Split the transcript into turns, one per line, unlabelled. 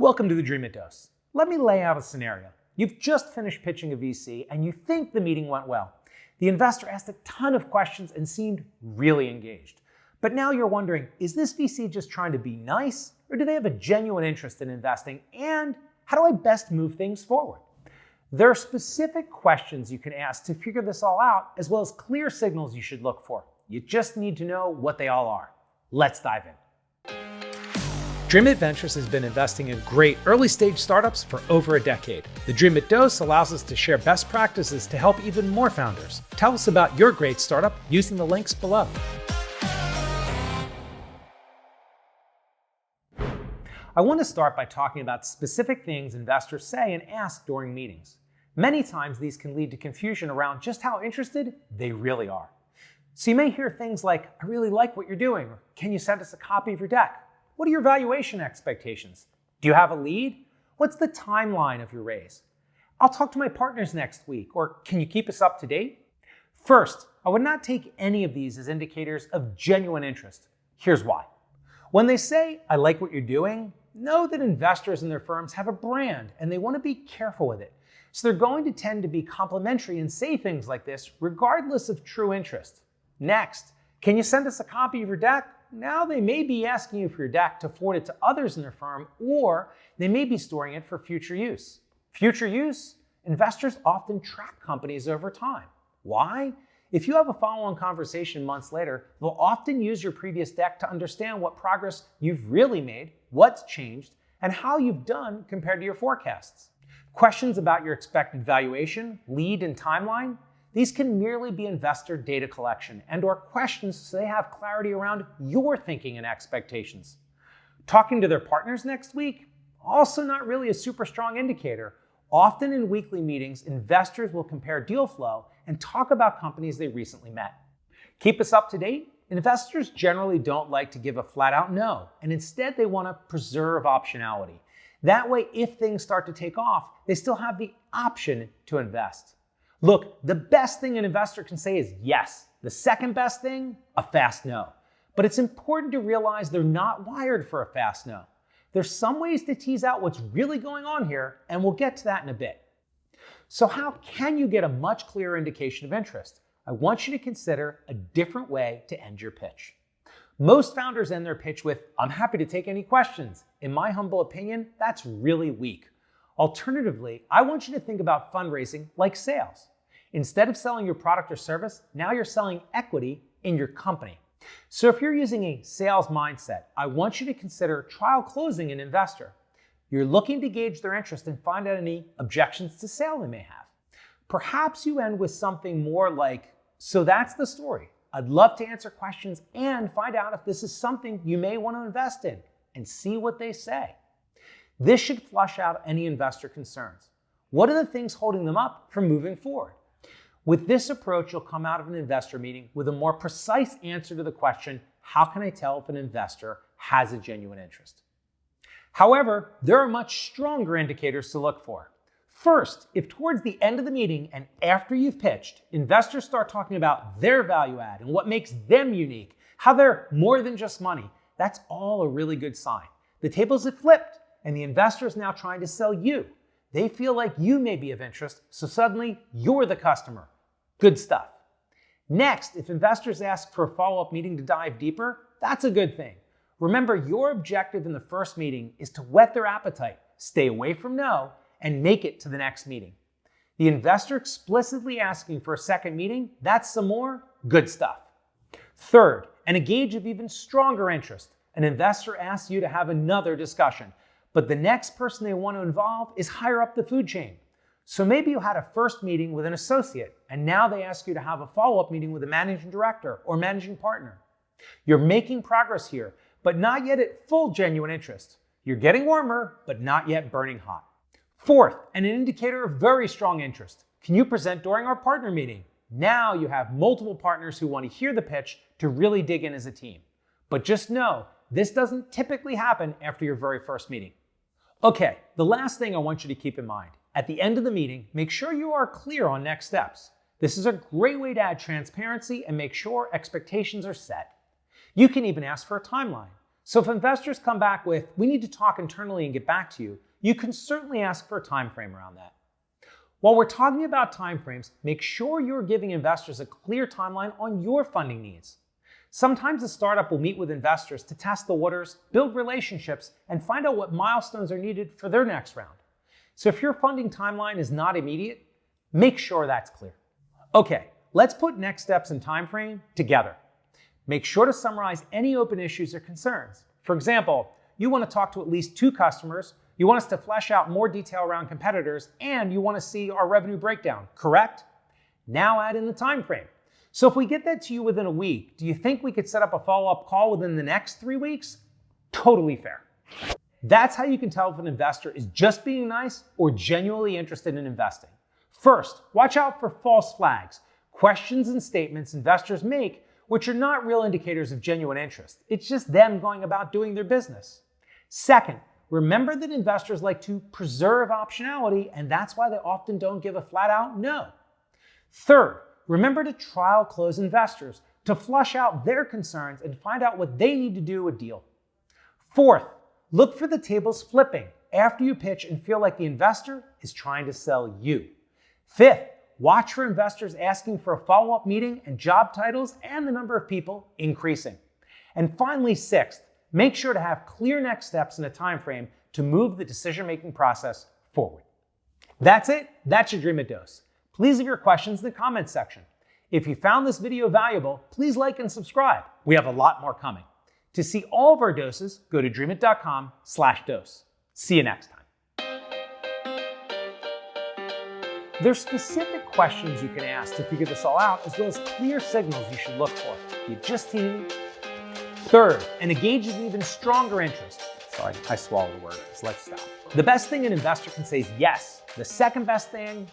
Welcome to the Dreamit Dose. Let me lay out a scenario. You've just finished pitching a VC and you think the meeting went well. The investor asked a ton of questions and seemed really engaged. But now you're wondering, is this VC just trying to be nice, or do they have a genuine interest in investing? And how do I best move things forward? There are specific questions you can ask to figure this all out, as well as clear signals you should look for. You just need to know what they all are. Let's dive in. Dreamit Ventures has been investing in great early-stage startups for over a decade. The Dreamit Dose allows us to share best practices to help even more founders. Tell us about your great startup using the links below. I want to start by talking about specific things investors say and ask during meetings. Many times these can lead to confusion around just how interested they really are. So you may hear things like, "I really like what you're doing," or "Can you send us a copy of your deck?" What are your valuation expectations? Do you have a lead? What's the timeline of your raise? I'll talk to my partners next week, or can you keep us up to date? First, I would not take any of these as indicators of genuine interest. Here's why. When they say, "I like what you're doing," know that investors and their firms have a brand and they want to be careful with it. So they're going to tend to be complimentary and say things like this regardless of true interest. Next, "Can you send us a copy of your deck?" Now they may be asking you for your deck to forward it to others in their firm, or they may be storing it for future use. Future use? Investors often track companies over time. Why? If you have a follow-on conversation months later, they'll often use your previous deck to understand what progress you've really made, what's changed, and how you've done compared to your forecasts. Questions about your expected valuation, lead, and timeline? These can merely be investor data collection and/or questions so they have clarity around your thinking and expectations. Talking to their partners next week? Also not really a super strong indicator. Often in weekly meetings, investors will compare deal flow and talk about companies they recently met. Keep us up to date? Investors generally don't like to give a flat-out no, and instead they want to preserve optionality. That way, if things start to take off, they still have the option to invest. Look, the best thing an investor can say is yes. The second best thing, a fast no. But it's important to realize they're not wired for a fast no. There's some ways to tease out what's really going on here, and we'll get to that in a bit. So how can you get a much clearer indication of interest? I want you to consider a different way to end your pitch. Most founders end their pitch with, "I'm happy to take any questions." In my humble opinion, that's really weak. Alternatively, I want you to think about fundraising like sales. Instead of selling your product or service, now you're selling equity in your company. So if you're using a sales mindset, I want you to consider trial closing an investor. You're looking to gauge their interest and find out any objections to sale they may have. Perhaps you end with something more like, "So that's the story. I'd love to answer questions and find out if this is something you may want to invest in," and see what they say. This should flush out any investor concerns. What are the things holding them up from moving forward? With this approach, you'll come out of an investor meeting with a more precise answer to the question, how can I tell if an investor has a genuine interest? However, there are much stronger indicators to look for. First, if towards the end of the meeting and after you've pitched, investors start talking about their value add and what makes them unique, how they're more than just money, that's all a really good sign. The tables have flipped and the investor is now trying to sell you. They feel like you may be of interest, so suddenly you're the customer. Good stuff. Next, if investors ask for a follow-up meeting to dive deeper, that's a good thing. Remember, your objective in the first meeting is to whet their appetite, stay away from no, and make it to the next meeting. The investor explicitly asking for a second meeting, that's some more good stuff. Third, and a gauge of even stronger interest, an investor asks you to have another discussion, but the next person they want to involve is higher up the food chain. So maybe you had a first meeting with an associate, and now they ask you to have a follow-up meeting with a managing director or managing partner. You're making progress here, but not yet at full genuine interest. You're getting warmer, but not yet burning hot. Fourth, and an indicator of very strong interest. Can you present during our partner meeting? Now you have multiple partners who want to hear the pitch to really dig in as a team. But just know, this doesn't typically happen after your very first meeting. Okay, the last thing I want you to keep in mind. At the end of the meeting, make sure you are clear on next steps. This is a great way to add transparency and make sure expectations are set. You can even ask for a timeline. So if investors come back with, we need to talk internally and get back to you, you can certainly ask for a time frame around that. While we're talking about timeframes, make sure you're giving investors a clear timeline on your funding needs. Sometimes a startup will meet with investors to test the waters, build relationships, and find out what milestones are needed for their next round. So if your funding timeline is not immediate, make sure that's clear. Okay, let's put next steps and timeframe together. Make sure to summarize any open issues or concerns. For example, you want to talk to at least 2 customers, you want us to flesh out more detail around competitors, and you want to see our revenue breakdown, correct? Now add in the time frame. So if we get that to you within a week, do you think we could set up a follow-up call within the next 3 weeks? Totally fair. That's how you can tell if an investor is just being nice or genuinely interested in investing. First, watch out for false flags, questions and statements investors make which are not real indicators of genuine interest. It's just them going about doing their business. Second, remember that investors like to preserve optionality, and that's why they often don't give a flat-out no. Third, remember to trial close investors to flush out their concerns and find out what they need to do with a deal. Fourth, look for the tables flipping after you pitch and feel like the investor is trying to sell you. Fifth, watch for investors asking for a follow-up meeting and job titles and the number of people increasing. And finally, sixth, make sure to have clear next steps and a time frame to move the decision-making process forward. That's it. That's your Dreamit Dose. Please leave your questions in the comments section. If you found this video valuable, please like and subscribe. We have a lot more coming. To see all of our doses, go to dreamit.com/dose. See you next time. There's specific questions you can ask to figure this all out, as well as clear signals you should look for. You just need. Third, and engage in even stronger interest. Sorry, I swallowed the word, so let's stop. The best thing an investor can say is yes. The second best thing,